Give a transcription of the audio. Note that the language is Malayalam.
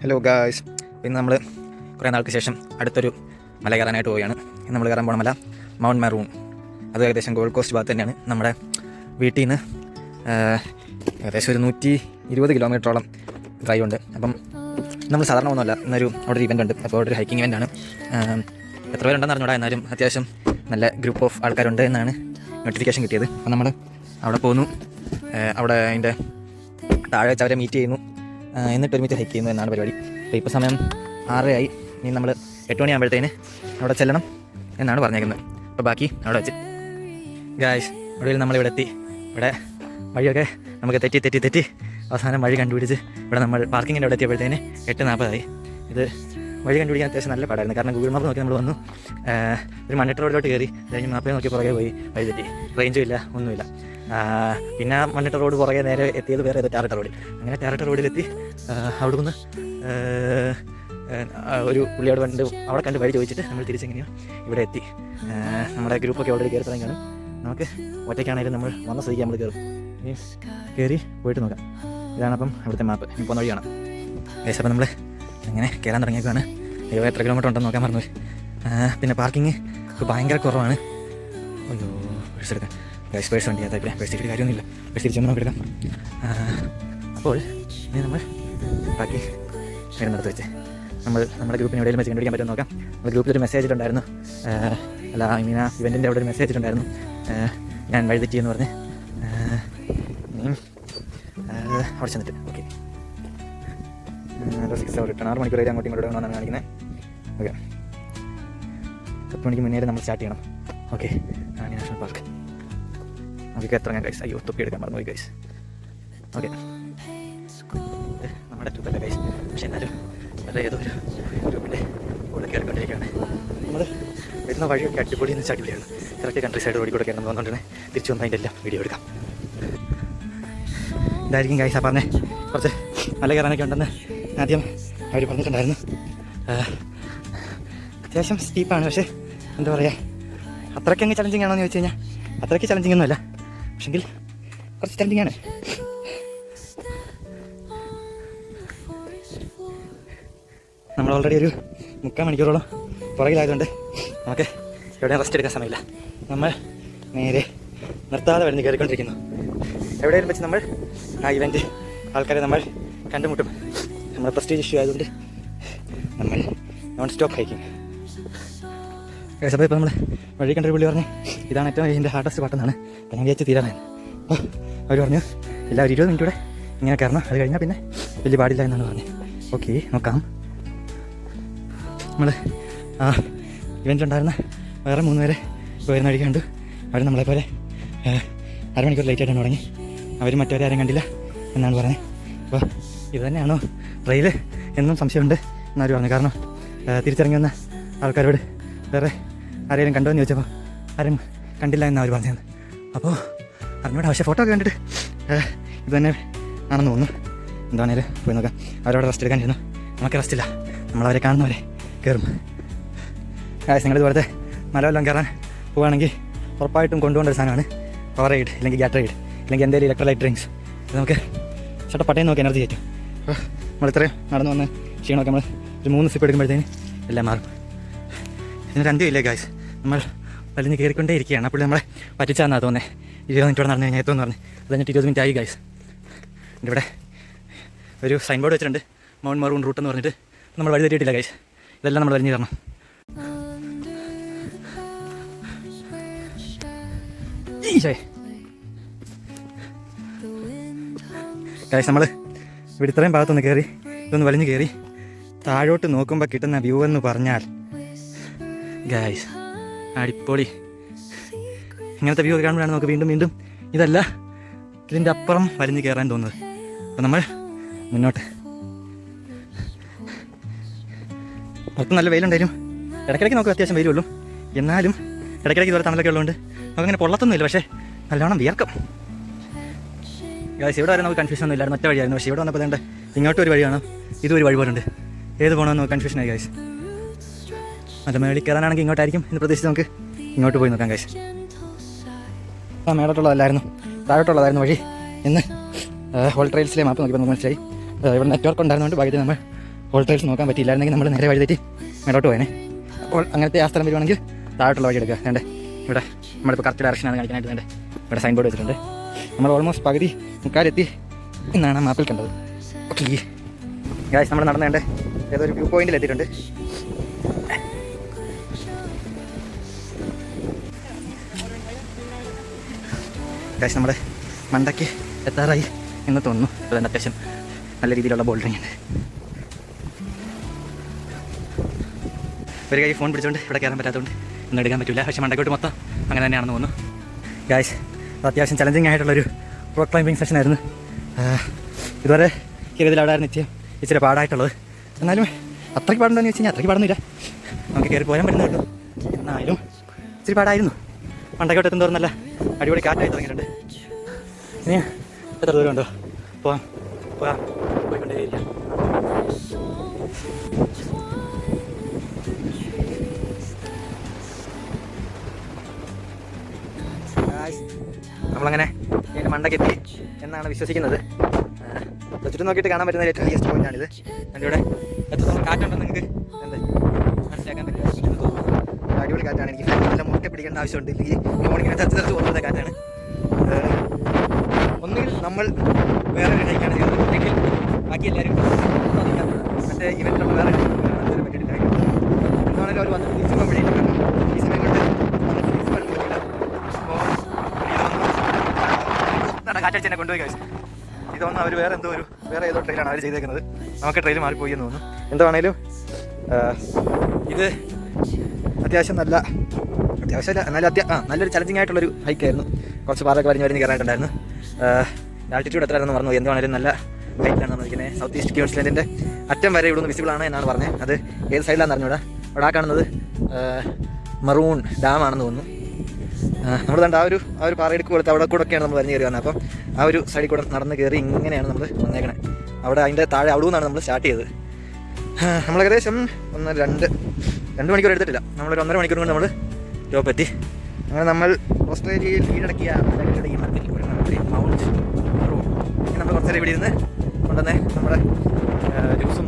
ഹലോ ഗായ്സ്, ഇന്ന് നമ്മൾ കുറേ നാൾക്ക് ശേഷം അടുത്തൊരു മല കയറാനായിട്ട് പോവുകയാണ്. ഇന്ന് നമ്മൾ കയറാൻ പോണ മല മൗണ്ട് മെറൂൺ. അത് ഏകദേശം ഗോൾഡ് കോസ്റ്റ് ഭാഗത്ത് തന്നെയാണ്. നമ്മുടെ വീട്ടിൽ നിന്ന് ഏകദേശം ഒരു 120 കിലോമീറ്ററോളം ഡ്രൈവ് ഉണ്ട്. അപ്പം നമ്മൾ സാധാരണ ഒന്നുമല്ല, ഇന്നൊരു അവിടെ ഒരു ഇവൻ്റ് ഉണ്ട്. അപ്പോൾ അവിടെ ഒരു ഹൈക്കിംഗ് ഇവൻ്റാണ്. എത്ര പേരുണ്ടെന്ന് അറിഞ്ഞൂടാ, എന്നാലും അത്യാവശ്യം നല്ല ഗ്രൂപ്പ് ഓഫ് ആൾക്കാരുണ്ട് എന്നാണ് നോട്ടിഫിക്കേഷൻ കിട്ടിയത്. അപ്പം നമ്മൾ അവിടെ പോകുന്നു. അവിടെ അതിൻ്റെ താഴെ വെച്ച് അവരെ മീറ്റ് ചെയ്യുന്നു, എന്നിട്ട് ഒരുമിച്ച് ഹൈക്ക് ചെയ്യുന്നു എന്നാണ് പരിപാടി. അപ്പോൾ ഇപ്പോൾ സമയം 6 ആയി. ഇനി നമ്മൾ 8 മണിയാകുമ്പോഴത്തേന് അവിടെ ചെല്ലണം എന്നാണ് പറഞ്ഞേക്കുന്നത്. അപ്പോൾ ബാക്കി അവിടെ വെച്ച് ഗായ്സ്, ഒടുവിൽ നമ്മളിവിടെ എത്തി. ഇവിടെ വഴിയൊക്കെ നമുക്ക് തെറ്റി അവസാനം വഴി കണ്ടുപിടിച്ച് ഇവിടെ നമ്മൾ പാർക്കിങ്ങിൻ്റെ അവിടെ എത്തിയപ്പോഴത്തേന് 8:40 ഇത് വഴി കണ്ടുപിടിക്കാൻ അത്യാവശ്യം നല്ല പാടായിരുന്നു. കാരണം ഗൂഗിൾ മാപ്പ് നോക്കി നമ്മൾ വന്നു, ഒരു മണ്ണിട്ട് റോഡിലോട്ട് കയറി, കഴിഞ്ഞ് മാപ്പേ നോക്കി പുറകെ പോയി, വഴി തെറ്റി, റേഞ്ചും ഇല്ല, ഒന്നുമില്ല. പിന്നെ മണ്ണിട്ട റോഡ് പുറകെ നേരെ എത്തിയത് വേറെ ഏതോ ടാറിട്ട റോഡിൽ. അങ്ങനെ ടാറിട്ട റോഡിലെത്തി അവിടെ നിന്ന് ഒരു പുള്ളിയോട് കണ്ട് അവിടെ കണ്ട് വഴി ചോദിച്ചിട്ട് നമ്മൾ തിരിച്ചെങ്ങനെയാണ് ഇവിടെ എത്തി. നമ്മുടെ ഗ്രൂപ്പൊക്കെ ഓൾറെഡി കയറി തുടങ്ങി കാണും. നമുക്ക് ഒറ്റയ്ക്കാണെങ്കിലും നമ്മൾ വന്ന സ്ഥിതിക്ക് നമ്മൾ കയറും. ഇനി കയറി പോയിട്ട് നോക്കാം. ഇതാണ് അപ്പം അവിടുത്തെ മാപ്പ്. ഇനി പോകുന്ന വഴി കാണാം. ഏകദേശം അപ്പം നമ്മൾ അങ്ങനെ കയറാൻ തുടങ്ങിയേക്കാണ്. എത്ര കിലോമീറ്റർ ഉണ്ടെന്ന് നോക്കാൻ മറന്നു. പിന്നെ പാർക്കിങ് ഇപ്പോൾ ഭയങ്കര കുറവാണ്. അയ്യോ, എടുക്കാം പേഴ്സ് വണ്ടി അതായത് പേഴ്സിട്ട് കാര്യമൊന്നുമില്ല. പേഴ്സ് തിരിച്ചൊന്നും നമുക്ക് എടുക്കാം. അപ്പോൾ ഇനി നമ്മൾ ബാക്കി വരുന്നിടത്ത് വെച്ച് നമ്മുടെ ഗ്രൂപ്പിന് എവിടെയും വെച്ച് കണ്ടുപിടിക്കാൻ പറ്റുമെന്ന് നോക്കാം. നമ്മുടെ ഗ്രൂപ്പിലൊരു മെസ്സേജ് ഇട്ടുണ്ടായിരുന്നു, ഇവൻറ്റിൻ്റെ അവിടെ ഒരു മെസ്സേജ് ഇട്ടുണ്ടായിരുന്നു, ഞാൻ വഴി തെറ്റിയെന്ന് പറഞ്ഞ്. അവിടെ ചെന്നിട്ട് ഓക്കെ 6 അവർ റിട്ടേൺ 6 മണിക്കൂർ വരെ അങ്ങോട്ടും ഇങ്ങോട്ടും വേണമെന്നാണ് കാണിക്കുന്നത്. ഓക്കെ, 10 മണിക്ക് മുന്നേ നമ്മൾ സ്റ്റാർട്ട് ചെയ്യണം. ഓക്കെ, റാണി നാഷണൽ പാർക്ക്. നമുക്ക് എത്രങ്ങാൻ ഗൈസ്. അയ്യോ, തൊപ്പി എടുക്കാൻ മറന്നു പോയി ഗൈസ്. ഓക്കെ, നമ്മുടെ ട്രിപ്പല്ല ഗൈസ്, പക്ഷെ എന്നാലും വേറെ ഏതോ ഒരു ഗ്രൂപ്പിൻ്റെ കൂടെ കയറിക്കൊണ്ടിരിക്കുകയാണ്. നമ്മൾ വരുന്ന വഴിയൊക്കെ അടിപൊളി എന്ന് വെച്ചാൽ അടിപൊളിയാണ്. കറക്റ്റ് കൺട്രി സൈഡ് വഴി കൂടെ കയറുന്നത് വന്നുകൊണ്ടിരുന്നത്. തിരിച്ചു വന്ന് അതിൻ്റെ എല്ലാം വീഡിയോ എടുക്കാം. ഇതായിരിക്കും ഗൈസ്. ആ പറഞ്ഞേ കുറച്ച് മല കയറാനൊക്കെ ഉണ്ടെന്ന് ആദ്യം അവർ പറഞ്ഞിട്ടുണ്ടായിരുന്നു. അത്യാവശ്യം സ്റ്റീപ്പാണ്, പക്ഷേ എന്താ പറയുക, അത്രയ്ക്കങ്ങ് ചലഞ്ചിങ് ആണോ എന്ന് ചോദിച്ചു കഴിഞ്ഞാൽ അത്രയ്ക്ക് ചലഞ്ചിങ് ഒന്നുമല്ല, പക്ഷെങ്കിൽ കുറച്ച് ചലഞ്ചിങ് ആണ്. നമ്മൾ ഓൾറെഡി ഒരു 3/4 മണിക്കൂറോളം പുറകിലായതുകൊണ്ട് നമുക്ക് എവിടെയും റെസ്റ്റ് എടുക്കാൻ സമയമില്ല. നമ്മൾ നേരെ നിർത്താതെ വരുന്ന കയറിക്കൊണ്ടിരിക്കുന്നു. എവിടെയും വെച്ച് നമ്മൾ ആ ഇവൻറ്റ് ആൾക്കാരെ നമ്മൾ കണ്ടുമുട്ടും. നമ്മുടെ പ്രസ്റ്റീജ് ഇഷ്യൂ ആയതുകൊണ്ട് നമ്മൾ നോൺ സ്റ്റോപ്പ് ഹൈക്കിങ്. അപ്പോൾ ഇപ്പോൾ നമ്മൾ വഴി കണ്ടൊരു പുള്ളി പറഞ്ഞു ഇതാണ് ഏറ്റവും ഇതിൻ്റെ ഹാർഡസ്റ്റ് പാട്ടെന്നാണ്. അപ്പോൾ ഞാൻ വിചാരിച്ച് തീരാനായിരുന്നു. അപ്പോൾ അവർ പറഞ്ഞു എല്ലാവരും 20 മിനിറ്റ് കൂടെ ഇങ്ങനെ കയറണം, അത് കഴിഞ്ഞാൽ പിന്നെ വലിയ പാടില്ല എന്നാണ് പറഞ്ഞത്. ഓക്കെ, നോക്കാം. നമ്മൾ ആ ഇവൻറ്റിലുണ്ടായിരുന്ന വേറെ 3 പേരെ വരുന്ന വഴി കണ്ടു. അവർ നമ്മളെപ്പോലെ 1/2 മണിക്കൂർ ലേറ്റായിട്ടാണ് തുടങ്ങി. അവർ മറ്റവരെ ആരും കണ്ടില്ല എന്നാണ് പറഞ്ഞത്. അപ്പോൾ ഇത് തന്നെയാണോ ട്രെയിൽ എന്നും സംശയമുണ്ട് എന്നവർ പറഞ്ഞു. കാരണം തിരിച്ചിറങ്ങി വന്ന ആൾക്കാരോട് വേറെ ആരെങ്കിലും കണ്ടോ എന്ന് ചോദിച്ചപ്പോൾ ആരും കണ്ടില്ല എന്നവർ പറഞ്ഞത്. അപ്പോൾ അറിഞ്ഞൂടെ, പക്ഷേ ഫോട്ടോ ഒക്കെ കണ്ടിട്ട് ഇത് തന്നെ ആണെന്ന് തോന്നുന്നു. എന്താണേലും പോയി നോക്കാം. അവരവിടെ റെസ്റ്റ് എടുക്കാൻ ചെയ്യുന്നു. നമുക്ക് റെസ്റ്റില്ല, നമ്മളവരെ കാണുന്നവരെ കയറും. നിങ്ങൾ ഇതുപോലത്തെ മലവെല്ലാം കയറാൻ പോവുകയാണെങ്കിൽ ഉറപ്പായിട്ടും കൊണ്ടുപോകേണ്ട ഒരു സാധനമാണ് പവർ റൈഡ്, അല്ലെങ്കിൽ ഗ്യാറ്ററൈഡ്, അല്ലെങ്കിൽ എന്തെങ്കിലും ഇലക്ട്രോലൈറ്റ് ഡ്രിങ്ക്സ്. ഇത് നമുക്ക് പട്ടയം നോക്കി എനർജി കയറ്റും. അപ്പോൾ നമ്മളിത്രയും നടന്നു വന്ന് ക്ഷീണമൊക്കെ നമ്മൾ ഒരു 3 സിപ്പ് എടുക്കുമ്പോഴത്തേന് എല്ലാം മാറും. ഇതിനൊരു അന്ത്യമില്ലേ ഗായ്സ്. നമ്മൾ വലിഞ്ഞ് കയറിക്കൊണ്ടേ ഇരിക്കുകയാണ്. അപ്പോൾ നമ്മളെ പറ്റിച്ചാന്നാണ് തോന്നുന്നത്. 20 മിനിറ്റോടെ നടന്നു കഴിഞ്ഞാൽ എത്തുമെന്ന് പറഞ്ഞ് അത് കഴിഞ്ഞിട്ട് 20 മിനിറ്റ് ആയി ഗായ്സ്. എൻ്റെ ഇവിടെ ഒരു സൈൻ ബോർഡ് വെച്ചിട്ടുണ്ട്, മൗണ്ട് മെറൂൺ റൂട്ട് എന്ന് പറഞ്ഞിട്ട്. നമ്മൾ വഴി തെറ്റിയിട്ടില്ല ഗായ്സ്. ഇതെല്ലാം നമ്മൾ വലിഞ്ഞ് തരണം. ഗായ്സ്, നമ്മൾ ഇവിടെ ഇത്രയും ഭാഗത്തൊന്ന് കയറി ഇതൊന്ന് വലിഞ്ഞ് കയറി താഴോട്ട് നോക്കുമ്പോൾ കിട്ടുന്ന വ്യൂ എന്ന് പറഞ്ഞാൽ ഗായ്സ് അടിപൊളി. ഇങ്ങനത്തെ വ്യൂ ഒക്കെ കാണുമ്പോഴാണ് നമുക്ക് വീണ്ടും ഇതല്ല ഇതിൻ്റെ അപ്പുറം വലിഞ്ഞ് കയറാൻ തോന്നുന്നത്. അപ്പോൾ നമ്മൾ മുന്നോട്ട്. മൊത്തം നല്ല വെയിലുണ്ടായിരുന്നു. ഇടയ്ക്കിടയ്ക്ക് നമുക്ക് അത്യാവശ്യം വെയിലുള്ളൂ, എന്നാലും ഇടയ്ക്കിടയ്ക്ക് ഇതുപോലെ തണലൊക്കെ ഉള്ളതുകൊണ്ട് നമുക്കങ്ങനെ പൊള്ളത്തൊന്നുമില്ല, പക്ഷേ നല്ലോണം വിയർക്കും. ഗായ്സ്, ഇവിടെ വരെ നമുക്ക് കൺഫ്യൂഷൻ ഒന്നും ഇല്ലായിരുന്നു, മറ്റേ വഴിയായിരുന്നു. പക്ഷേ ഇവിടെ വന്നപ്പോൾ തന്നെ ഇങ്ങോട്ടും ഒരു വഴിയാണ്, ഇതും ഒരു വഴി പോലുണ്ട്. ഏത് പോകണമെന്ന് നമുക്ക് കൺഫ്യൂഷനായി ഗായ്സ്. മറ്റേ മേളിൽ കയറാനാണെങ്കിൽ ഇങ്ങോട്ടായിരിക്കും എന്ന് പ്രതീക്ഷിച്ച് നമുക്ക് ഇങ്ങോട്ട് പോയി നോക്കാം ഗായ്സ്. ആ മേലോട്ടുള്ളതല്ലായിരുന്നു, താഴോട്ടുള്ളതായിരുന്നു വഴി എന്ന് ഹോൾ ട്രെയിൽസിലെ മാപ്പ് നോക്കിയപ്പോൾ നമുക്ക് മനസ്സിലായി. ഇവിടെ നെറ്റ്വർക്ക് ഉണ്ടായിരുന്നുകൊണ്ട് ഭാഗ്യത്തിൽ നമ്മൾ ഹോൾട്ടേഴ്സ് നോക്കാൻ പറ്റിയില്ലായിരുന്നെങ്കിൽ നമ്മൾ നേരെ വഴി തെറ്റി മേലോട്ട് പോയേനെ. അപ്പോൾ അങ്ങനത്തെ ആ സ്ഥലം വരുവാണെങ്കിൽ താഴോട്ടുള്ള വഴി എടുക്കുക. വേണ്ടേ ഇവിടെ നമ്മളിപ്പോൾ കറക്റ്റ് ഡയറക്ഷനാണ് കാണിക്കാനായിട്ട് വേണ്ടേ ഇവിടെ സൈൻ ബോർഡ് വെച്ചിട്ടുണ്ട്. നമ്മൾ ഓൾമോസ്റ്റ് പകുതി മുക്കാലെത്തി എന്നാണ് മാപ്പിൽ കണ്ടത്. ഓക്കെ ഗായ്സ്, നമ്മൾ നടന്നേണ്ടേ ഏതൊരു വ്യൂ പോയിന്റിൽ എത്തിയിട്ടുണ്ട്. ഗായ്സ്, നമ്മുടെ മണ്ടയ്ക്ക് എത്താറായി എന്ന് തോന്നുന്നു. അതുകൊണ്ട് അത്യാവശ്യം നല്ല രീതിയിലുള്ള ബോൾഡറിങ് ഉണ്ട്. ഒരു കൈ ഫോൺ പിടിച്ചുകൊണ്ട് ഇവിടെ കയറാൻ പറ്റാത്തതുകൊണ്ട് ഒന്നും എടുക്കാൻ പറ്റില്ല. പക്ഷേ മണ്ടക്കോട്ട് മൊത്തം അങ്ങനെ തന്നെയാണെന്ന് തോന്നുന്നു. ഗായ്സ്, അത്യാവശ്യം ചലഞ്ചിങ് ആയിട്ടുള്ളൊരു റോക്ക് ക്ലൈമ്പിങ് സെഷനായിരുന്നു. ഇതുവരെ കയറിയതിലവിടെയായിരുന്നു ഇച്ചിരി പാടായിട്ടുള്ളത്. എന്നാലും അത്രയ്ക്ക് പാടുണ്ടോയെന്ന് വെച്ച് കഴിഞ്ഞാൽ അത്രയ്ക്ക് പാടൊന്നുമില്ല, നമുക്ക് കയറി പോരാൻ പറ്റുന്ന കേട്ടോ. എന്നാലും ഇച്ചിരി പാടായിരുന്നു. മണ്ടക്കോട്ട് എത്തും തോറും നല്ല അടിപൊളി കാറ്റായി തുടങ്ങിയിട്ടുണ്ട്. ഇനി എത്ര ദൂരം ഉണ്ടോ? പോകാം പോയിക്കൊണ്ടേയിരിക്കാം. നമ്മളങ്ങനെ ഇതിൻ്റെ മണ്ടക്കെത്തി എന്നാണ് വിശ്വസിക്കുന്നത്. ചുറ്റും നോക്കിയിട്ട് കാണാൻ പറ്റുന്ന ഏറ്റവും ഹയസ്റ്റ് പോയിന്റാണിത്. എൻ്റെ ഇവിടെ എത്രത്തോളം കാറ്റുണ്ടെന്ന് നിങ്ങൾക്ക് മനസ്സിലാക്കാൻ പറ്റില്ല. അടിപൊളി കാറ്റാണ്. എനിക്ക് നല്ല മുറുക്കെ പിടിക്കേണ്ട ആവശ്യമുണ്ട്. ഈ മോർണിംഗിനെ തെരച്ച് പോകുന്ന കാറ്റാണ്. ഒന്നുകിൽ നമ്മൾ വേറൊരു ഹൈക്കാണ് ചെയ്യുന്നത്, അല്ലെങ്കിൽ ബാക്കി എല്ലാവരും മറ്റേ ഇവൻറ്റ് നമ്മൾ വേറെ പറ്റിയിട്ടില്ല. എന്താണെങ്കിലും അവർ വന്ന് തിരിച്ചു പോകാൻ വേണ്ടിയിട്ടാണ് ഈ സമയം കൊണ്ട് വന്നിട്ട് തിരിച്ചു പോകാൻ പറ്റില്ല. അപ്പോൾ കാറ്റടിച്ച് കൊണ്ടുപോയി കഴിച്ചു. ഇതൊന്നും അവർ വേറെ ഏതോ ട്രെയിലാണ് അവർ ചെയ്തേക്കുന്നത്. നമുക്ക് ട്രെയിൽ മാറിപ്പോയി എന്ന് തോന്നുന്നു. എന്താണേലും ഇത് അത്യാവശ്യം നല്ലൊരു ചലഞ്ചിങ് ആയിട്ടുള്ളൊരു ഹൈക്കായിരുന്നു. കുറച്ച് പാറൊക്കെ വരിഞ്ഞ് കയറായിട്ടുണ്ടായിരുന്നു. ആൾട്ടിറ്റ്യൂഡ് എത്രയാണെന്ന് പറഞ്ഞു. എന്താണേലും നല്ല ഹൈറ്റിലാണ് നമ്മൾ നിൽക്കുന്നത്. സൗത്ത് ഈസ്റ്റ് ക്യൂൻസ്ലാൻഡിൻ്റെ അറ്റം വരെ ഇവിടെ നിന്ന് വിസിബിൾ ആണ് എന്നാണ് പറഞ്ഞത്. അത് ഏത് സൈഡിലാണെന്ന് അറിഞ്ഞൂടാ. അവിടെ ആ കാണുന്നത് മറൂൺ ഡാമാണെന്ന് തോന്നുന്നു. നമ്മൾ കണ്ട ആ ഒരു പാറയിടുക്ക് കൊടുത്ത് അവിടെ കൂടെ ഒക്കെയാണ് നമ്മൾ വരിഞ്ഞ് കയറി വന്നത്. അപ്പം ആ ഒരു സൈഡിൽ കൂടെ നടന്ന് കയറി ഇങ്ങനെയാണ് നമ്മൾ വന്നേക്കണേ. അവിടെ അതിൻ്റെ താഴെ അവിടെ നിന്നാണ് നമ്മൾ സ്റ്റാർട്ട് ചെയ്തത്. നമ്മൾ ഏകദേശം 2 മണിക്കൂർ എടുത്തിട്ടില്ല. നമ്മളൊരു 1.5 മണിക്കൂർ കൊണ്ട് നമ്മൾ ടോപ്പ് എത്തി. അങ്ങനെ നമ്മൾ ഓസ്ട്രേലിയയിൽ കീഴടക്കിയ മൗണ്ട് റോഡ്. നമ്മൾ കുറച്ചേരം ഇവിടെ ഇരുന്ന് കൊണ്ടുവന്നേ നമ്മുടെ ജ്യൂസും